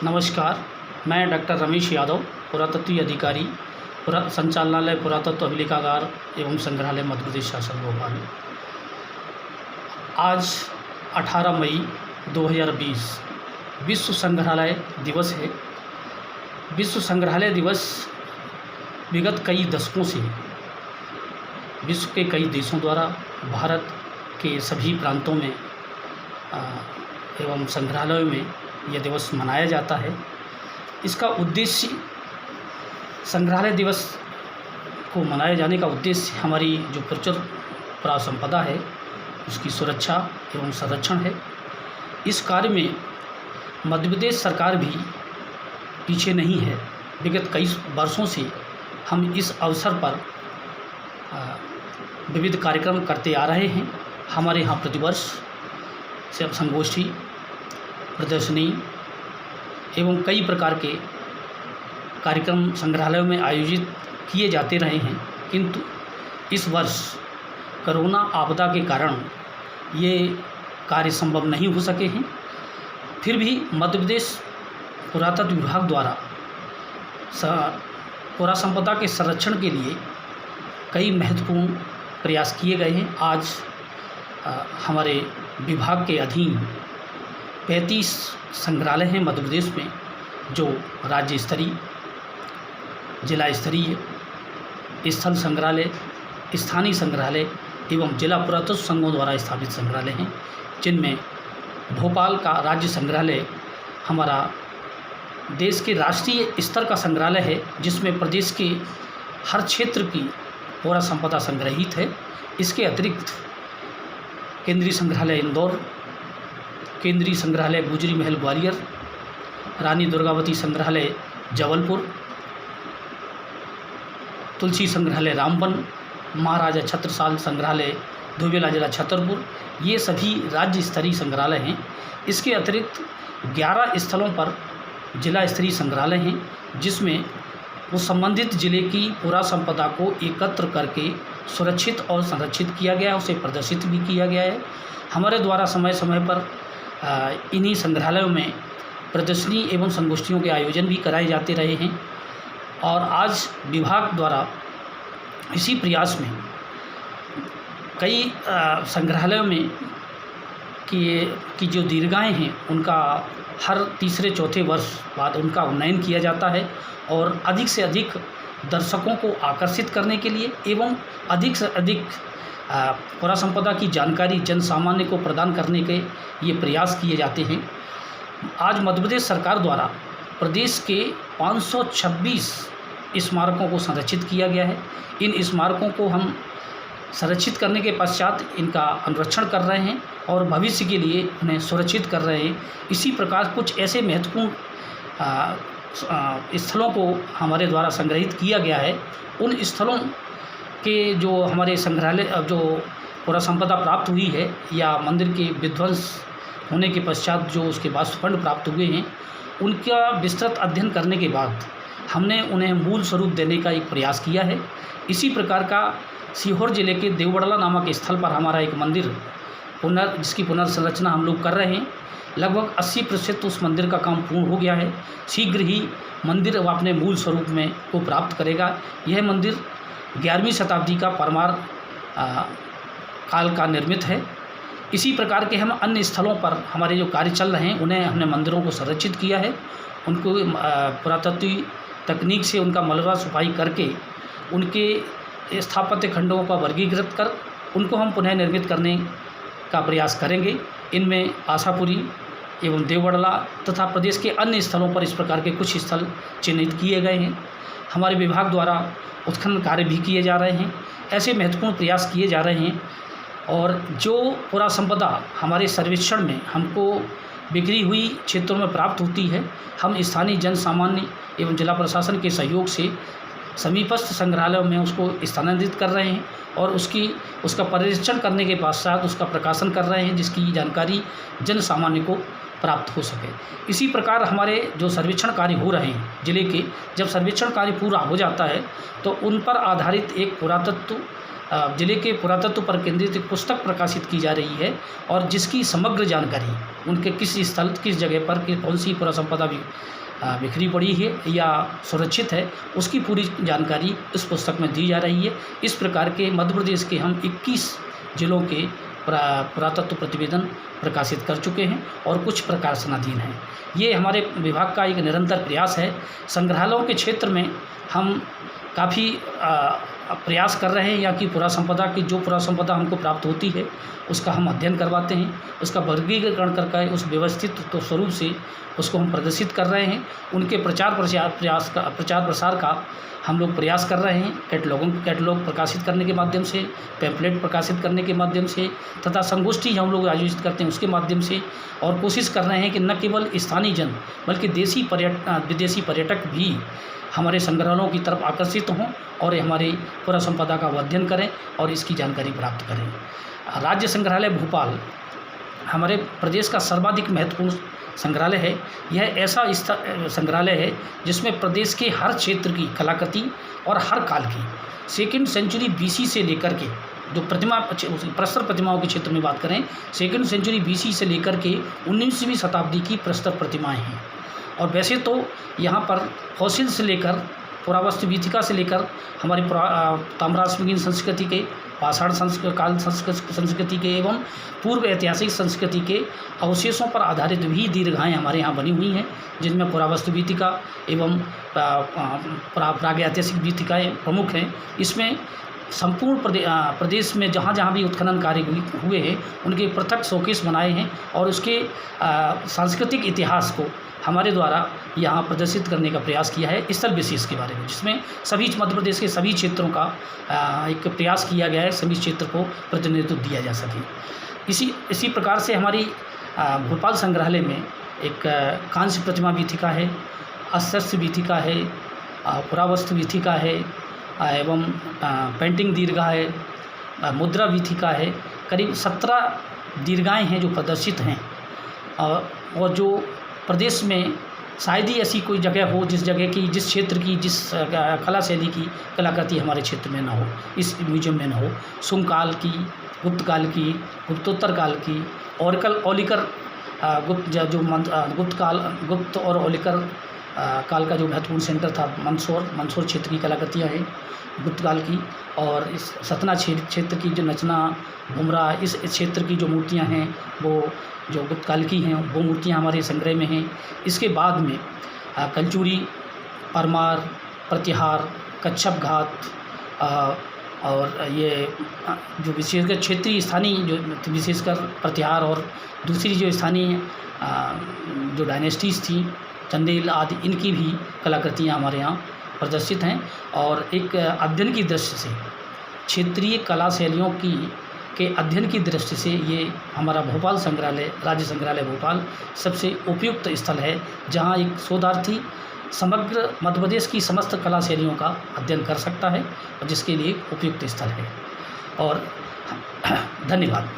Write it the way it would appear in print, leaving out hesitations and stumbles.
नमस्कार। मैं डॉक्टर रमेश यादव, पुरातत्व अधिकारी, संचालनालय पुरातत्व अभिलेखागार एवं संग्रहालय मध्य प्रदेश शासन भोपाल। आज 18 मई 2020 विश्व संग्रहालय दिवस है। विश्व संग्रहालय दिवस विगत कई दशकों से विश्व के कई देशों द्वारा भारत के सभी प्रांतों में एवं संग्रहालयों में यह दिवस मनाया जाता है। इसका उद्देश्य, संग्रहालय दिवस को मनाए जाने का उद्देश्य हमारी जो प्रचुर पुरासंपदा है उसकी सुरक्षा एवं संरक्षण है। इस कार्य में मध्य प्रदेश सरकार भी पीछे नहीं है। विगत कई वर्षों से हम इस अवसर पर विविध कार्यक्रम करते आ रहे हैं। हमारे यहाँ प्रतिवर्ष से संगोष्ठी, प्रदर्शनी एवं कई प्रकार के कार्यक्रम संग्रहालयों में आयोजित किए जाते रहे हैं, किंतु इस वर्ष कोरोना आपदा के कारण ये कार्य संभव नहीं हो सके हैं। फिर भी मध्य प्रदेश पुरातत्व विभाग द्वारा पुरासंपदा के संरक्षण के लिए कई महत्वपूर्ण प्रयास किए गए हैं। आज हमारे विभाग के अधीन 35 संग्रहालय हैं मध्य प्रदेश में, जो राज्य स्तरीय, जिला स्तरीय, स्थल संग्रहालय, स्थानीय संग्रहालय एवं जिला पुरातत्व संघों द्वारा स्थापित संग्रहालय हैं, जिनमें भोपाल का राज्य संग्रहालय हमारा देश के राष्ट्रीय स्तर का संग्रहालय है, जिसमें प्रदेश के हर क्षेत्र की पूरा संपदा संग्रहित है। इसके अतिरिक्त केंद्रीय संग्रहालय इंदौर, केंद्रीय संग्रहालय गुजरी महल ग्वालियर, रानी दुर्गावती संग्रहालय जबलपुर, तुलसी संग्रहालय रामबन, महाराजा छत्रसाल संग्रहालय धोबेला जिला छतरपुर, ये सभी राज्य स्तरीय संग्रहालय हैं। इसके अतिरिक्त 11 स्थलों पर जिला स्तरीय संग्रहालय हैं, जिसमें उस संबंधित जिले की पूरा संपदा को एकत्र करके सुरक्षित और संरक्षित किया गया है, उसे प्रदर्शित भी किया गया है। हमारे द्वारा समय समय पर इन्हीं संग्रहालयों में प्रदर्शनी एवं संगोष्ठियों के आयोजन भी कराए जाते रहे हैं। और आज विभाग द्वारा इसी प्रयास में कई संग्रहालयों में कि जो दीर्घाएँ हैं उनका हर तीसरे चौथे वर्ष बाद उनका उन्नयन किया जाता है, और अधिक से अधिक दर्शकों को आकर्षित करने के लिए एवं अधिक से अधिक पुरासंपदा की जानकारी जन सामान्य को प्रदान करने के ये प्रयास किए जाते हैं। आज मध्य प्रदेश सरकार द्वारा प्रदेश के 526 स्मारकों को संरक्षित किया गया है। इन स्मारकों को हम संरक्षित करने के पश्चात इनका अनुरक्षण कर रहे हैं और भविष्य के लिए उन्हें सुरक्षित कर रहे हैं। इसी प्रकार कुछ ऐसे महत्वपूर्ण स्थलों को हमारे द्वारा संग्रहित किया गया है। उन स्थलों के जो हमारे संग्रहालय जो पुरासंपदा प्राप्त हुई है या मंदिर के विध्वंस होने के पश्चात जो उसके वास्तुखंड प्राप्त हुए हैं, उनका विस्तृत अध्ययन करने के बाद हमने उन्हें मूल स्वरूप देने का एक प्रयास किया है। इसी प्रकार का सीहोर जिले के देवबड़ला नामक स्थल पर हमारा एक मंदिर जिसकी पुनर्संरचना हम लोग कर रहे हैं। लगभग 80% उस मंदिर का काम पूर्ण हो गया है। शीघ्र ही मंदिर अपने मूल स्वरूप में को प्राप्त करेगा। यह मंदिर 11वीं शताब्दी का परमार काल का निर्मित है। इसी प्रकार के हम अन्य स्थलों पर हमारे जो कार्य चल रहे हैं उन्हें हमने मंदिरों को संरक्षित किया है। उनको पुरातत्वीय तकनीक से उनका मलबा सफाई करके उनके स्थापत्य खंडों का वर्गीकृत कर उनको हम पुनः निर्मित करने का प्रयास करेंगे। इनमें आशापुरी एवं देवबड़ला तथा प्रदेश के अन्य स्थलों पर इस प्रकार के कुछ स्थल चिन्हित किए गए हैं। हमारे विभाग द्वारा उत्खनन कार्य भी किए जा रहे हैं। ऐसे महत्वपूर्ण प्रयास किए जा रहे हैं। और जो पुरासंपदा हमारे सर्वेक्षण में हमको बिखरी हुई क्षेत्रों में प्राप्त होती है, हम स्थानीय जन सामान्य एवं जिला प्रशासन के सहयोग से समीपस्थ संग्रहालयों में उसको स्थानांतरित कर रहे हैं और उसका परीक्षण करने के पश्चात उसका प्रकाशन कर रहे हैं, जिसकी जानकारी जन सामान्य को प्राप्त हो सके। इसी प्रकार हमारे जो सर्वेक्षण कार्य हो रहे हैं जिले के, जब सर्वेक्षण कार्य पूरा हो जाता है तो उन पर आधारित एक पुरातत्व जिले के पुरातत्व पर केंद्रित एक पुस्तक प्रकाशित की जा रही है और जिसकी समग्र जानकारी उनके किस स्थल, किस जगह पर कौन सी पुरा संपदा भी बिखरी पड़ी है या सुरक्षित है, उसकी पूरी जानकारी इस पुस्तक में दी जा रही है। इस प्रकार के मध्य प्रदेश के हम 21 जिलों के पुरातत्व प्रतिवेदन प्रकाशित कर चुके हैं और कुछ प्रकाशनाधीन हैं। ये हमारे विभाग का एक निरंतर प्रयास है। संग्रहालयों के क्षेत्र में हम काफ़ी प्रयास कर रहे हैं। यहाँ की पुरा संपदा की जो पुरा संपदा हमको प्राप्त होती है उसका हम अध्ययन करवाते हैं, उसका वर्गीकरण करके उस व्यवस्थित तो स्वरूप से उसको हम प्रदर्शित कर रहे हैं। उनके प्रचार प्रसार का हम लोग प्रयास कर रहे हैं, कैटलॉग प्रकाशित करने के माध्यम से, पैम्फलेट प्रकाशित करने के माध्यम से तथा संगोष्ठी हम लोग आयोजित करते हैं उसके माध्यम से, और कोशिश कर रहे हैं कि न केवल स्थानीय जन बल्कि विदेशी पर्यटक भी हमारे संग्रहालयों की तरफ आकर्षित हों और हमारी पुरा संपदा का अध्ययन करें और इसकी जानकारी प्राप्त करें। राज्य संग्रहालय भोपाल हमारे प्रदेश का सर्वाधिक महत्वपूर्ण संग्रहालय है। यह ऐसा संग्रहालय है जिसमें प्रदेश के हर क्षेत्र की कलाकृति और हर काल की 2nd सेंचुरी BC से लेकर के जो प्रस्तर प्रतिमाओं के क्षेत्र में बात करें, 2nd सेंचुरी BC से लेकर के 19वीं शताब्दी की प्रस्तर प्रतिमाएं हैं। और वैसे तो यहाँ पर फॉसिल से लेकर पुरावस्तु वीथिका से लेकर हमारी ताम्राश्मगीन संस्कृति के, पाषाण संस्कृति के एवं पूर्व ऐतिहासिक संस्कृति के अवशेषों पर आधारित भी दीर्घाएँ हमारे यहाँ बनी हुई हैं, जिनमें पुरावस्तु वीथिका एवं प्रागैतिहासिक वीथिकाएँ प्रमुख हैं। इसमें संपूर्ण प्रदेश में जहाँ जहाँ भी उत्खनन कार्य हुए हैं उनके पृथक शोकेस बनाए हैं और उसके सांस्कृतिक इतिहास को हमारे द्वारा यहाँ प्रदर्शित करने का प्रयास किया है स्थल विशेष के बारे में, जिसमें सभी मध्य प्रदेश के सभी क्षेत्रों का एक प्रयास किया गया है, सभी क्षेत्र को प्रतिनिधित्व दिया जा सके। इसी प्रकार से हमारी भोपाल संग्रहालय में एक कांस्य प्रतिमा वीथिका है, अस्त्र वीथिका है, पुरावस्तु वीथिका है एवं पेंटिंग दीर्घा है, मुद्रा वीथिका है। करीब 17 दीर्घाएँ हैं जो प्रदर्शित हैं और जो प्रदेश में शायद ही ऐसी कोई जगह हो जिस क्षेत्र की जिस कला शैली की कलाकृति हमारे क्षेत्र में ना हो, इस म्यूजियम में ना हो। शुंग काल की, गुप्त काल की, गुप्तोत्तर काल की, ओलिकर गुप्त और ओलिकर काल का जो महत्वपूर्ण सेंटर था मंदसौर क्षेत्र की कलाकृतियाँ हैं गुप्त काल की, और इस सतना क्षेत्र की जो नचना घुमरा इस क्षेत्र की जो मूर्तियाँ हैं वो जो गुप्त काल की हैं वो मूर्तियाँ हमारे संग्रह में हैं। इसके बाद में कंचूरी, परमार, प्रतिहार, कच्छप घात और ये जो विशेषकर क्षेत्रीय स्थानीय जो विशेषकर प्रतिहार और दूसरी जो स्थानीय जो डायनेस्टीज़ थी चंदेल आदि, इनकी भी कलाकृतियाँ हमारे यहाँ प्रदर्शित हैं। और एक अध्ययन की दृष्टि से क्षेत्रीय कला शैलियों के अध्ययन की दृष्टि से ये हमारा भोपाल संग्रहालय, राज्य संग्रहालय भोपाल सबसे उपयुक्त स्थल है, जहाँ एक शोधार्थी समग्र मध्य प्रदेश की समस्त कला शैलियों का अध्ययन कर सकता है और जिसके लिए उपयुक्त स्थल है। और धन्यवाद।